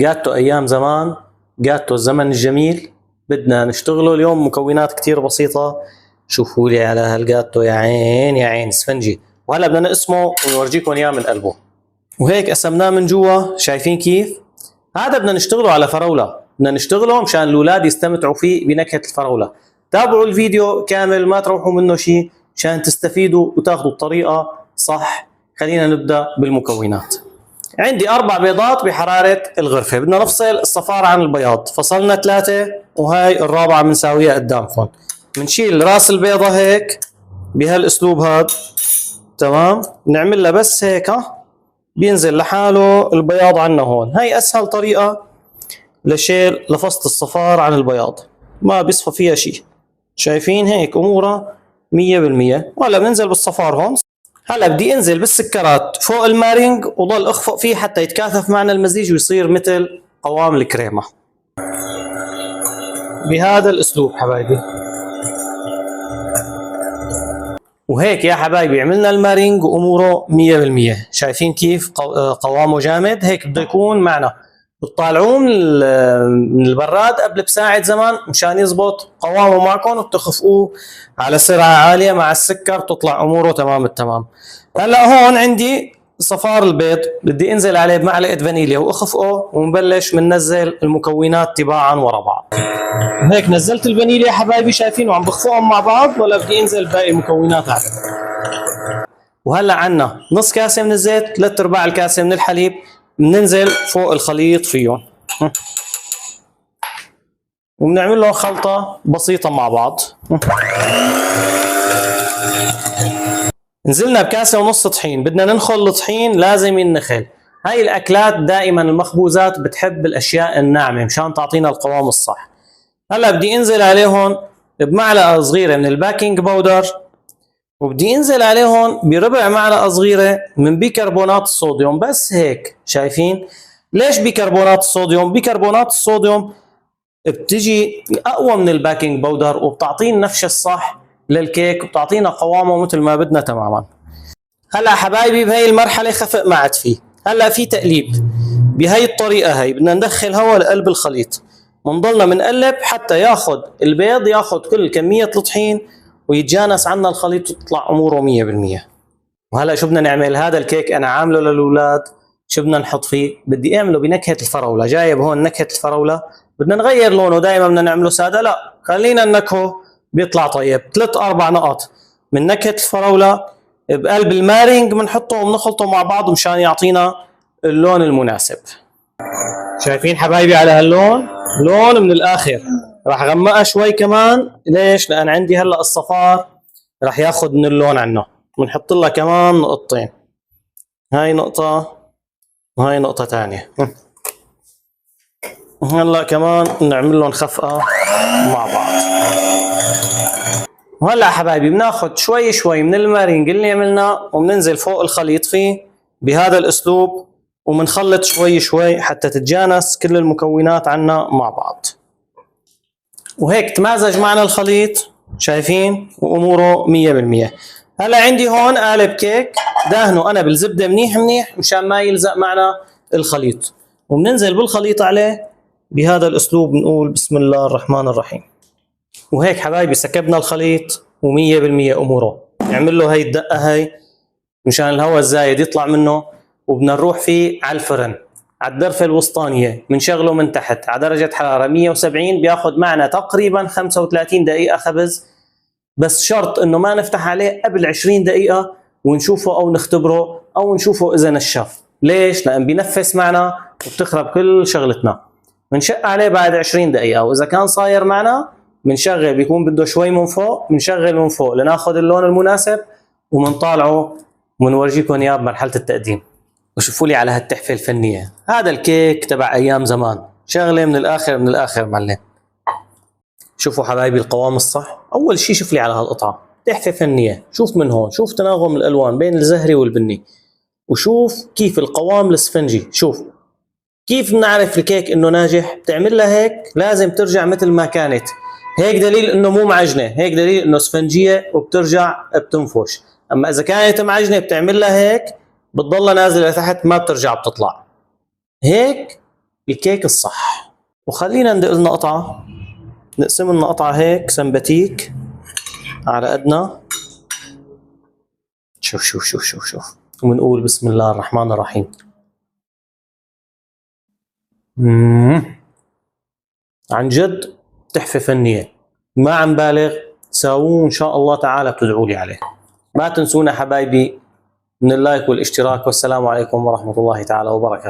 جاتو ايام زمان، جاتو الزمن الجميل، بدنا نشتغله اليوم مكونات كتير بسيطة. شوفوا لي على هالجاتو، يا عين يا عين اسفنجي. وهلا بدنا نقسمه ونورجيكم اياه من قلبه. وهيك قسمناه من جوا، شايفين كيف؟ هذا بدنا نشتغله على فراولة، بدنا نشتغله مشان الاولاد يستمتعوا فيه بنكهة الفراولة. تابعوا الفيديو كامل، ما تروحوا منه شيء مشان تستفيدوا وتاخذوا الطريقة صح. خلينا نبدأ بالمكونات. عندي 4 بيضات بحرارة الغرفة، بدنا نفصل الصفار عن البياض، فصلنا 3 وهاي الرابعة بنساويها قدامكم. بنشيل راس البيضة هيك بهالاسلوب هاد، تمام. بنعملها بس هيك، بينزل لحاله البياض عنا هون. هاي اسهل طريقة لفصل الصفار عن البياض، ما بيصفى فيها شيء. شايفين هيك امورها 100%. وهلا بننزل بالصفار هون. هلا بدي انزل بالسكرات فوق المارينج وضل اخفق فيه حتى يتكاثف معنا المزيج ويصير مثل قوام الكريمة بهذا الاسلوب حبايبي. وهيك يا حبايبي عملنا المارينج واموره 100%. شايفين كيف قوامه جامد؟ هيك بده يكون معنا. بتطالعوه من البراد قبل بساعة زمان مشان يزبط قوامه معكم، وبتخفقوه على سرعة عالية مع السكر، تطلع اموره تمام التمام. هلا هون عندي صفار البيض، بدي انزل عليه بمعلقة فانيليا واخفقه، ونبلش بننزل المكونات تباعا ورا بعض. هيك نزلت الفانيليا يا حبايبي، شايفين وعم بخفقهم مع بعض، ولا بدي انزل باقي المكونات عليه. وهلا عنا نص كاسة من الزيت، 3/4 الكاسة من الحليب، بننزل فوق الخليط فيهم وبنعمل له خلطة بسيطة مع بعض. نزلنا بكاسة ونص طحين، بدنا ننخل الطحين، لازم ينخل. هاي الأكلات دائما المخبوزات بتحب الأشياء الناعمة مشان تعطينا القوام الصح. هلا بدي انزل عليهم بمعلقة صغيرة من الباكينج باودر، وبدي انزل عليهم بربع معلقة صغيرة من بيكربونات الصوديوم، بس هيك. شايفين ليش بيكربونات الصوديوم؟ بيكربونات الصوديوم بتجي اقوى من الباكينج باودر، وبتعطينا النفش الصح للكيك، وبتعطينا قوامه مثل ما بدنا تماما. هلا حبايبي بهي المرحلة خفق ما عاد فيه. هلا في تقليب بهي الطريقة. هي بدنا ندخل هوا لقلب الخليط، ونضلنا بنقلب حتى ياخذ البيض ياخذ كل كمية الطحين ويتجانس عنا الخليط وتطلع اموره 100%. وهلا شو بدنا نعمل؟ هذا الكيك انا عامله للاولاد، شو بدنا نحط فيه؟ بدي اعمله بنكهة الفراولة. جايب هون نكهة الفراولة، بدنا نغير لونه، دائما بدنا نعمله سادة، لا خلينا ننكهه بيطلع طيب. 3-4 نقط من نكهة الفراولة بقلب المارينج بنحطه وبنخلطه مع بعض مشان يعطينا اللون المناسب. شايفين حبايبي على هاللون؟ لون من الاخر. راح غمقها شوي كمان، ليش؟ لان عندي هلا الصفار راح ياخذ من اللون عنه. بنحط لها كمان نقطتين، هاي نقطة وهاي نقطة ثانية. هلا كمان نعمل لهم خفقة مع بعض. وهلا حبايبي بناخذ شوي شوي من المارينج اللي عملناه وبننزل فوق الخليط فيه بهذا الاسلوب، وبنخلط شوي شوي حتى تتجانس كل المكونات عنا مع بعض. وهيك تمازج معنا الخليط، شايفين؟ واموره 100%. هلا عندي هون قالب كيك داهنه انا بالزبده منيح منيح مشان ما يلزق معنا الخليط، وبننزل بالخليط عليه بهذا الاسلوب، بنقول بسم الله الرحمن الرحيم. وهيك حبايبي سكبنا الخليط و100% اموره. نعمل له هي الدقه هي مشان الهواء الزايد يطلع منه، وبدنا نروح فيه على الفرن على الدرفه الوسطانيه، بنشغله من تحت على درجه حراره 170. بياخذ معنا تقريبا 35 دقيقه خبز، بس شرط انه ما نفتح عليه قبل 20 دقيقه ونشوفه او نختبره او نشوفه اذا نشف. ليش؟ لان بينفس معنا وبتخرب كل شغلتنا. بنشق عليه بعد 20 دقيقه، واذا كان صاير معنا بنشغل، بيكون بده شوي من فوق، بنشغل من فوق لناخذ اللون المناسب وبنطالعه ونورجيكم اياه بمرحله التقديم. وشوفوا لي على هالتحفه الفنيه، هذا الكيك تبع ايام زمان، شغله من الاخر من الاخر معلم. شوفوا حبايبي القوام الصح. اول شيء شوف لي على هالقطعه، تحفه فنيه. شوف من هون، شوف تناغم الالوان بين الزهري والبني، وشوف كيف القوام الاسفنجي. شوف كيف بنعرف الكيك انه ناجح؟ بتعمل لها هيك لازم ترجع مثل ما كانت، هيك دليل انه مو معجنه، هيك دليل انه اسفنجيه وبترجع بتنفش. اما اذا كانت معجنه بتعمل لها هيك بتضلها نازله لتحت ما بترجع بتطلع. هيك الكيك الصح. وخلينا ندق لنا قطعة، نقسم لنا قطعة هيك سمباتيك على قدنا. شوف شوف شوف شوف شوف، وبنقول بسم الله الرحمن الرحيم. عن جد تحفة فنية، ما عم بالغ. ساووه إن شاء الله تعالى بتدعوا لي عليه. ما تنسونا حبايبي من اللايك والاشتراك، والسلام عليكم ورحمة الله تعالى وبركاته.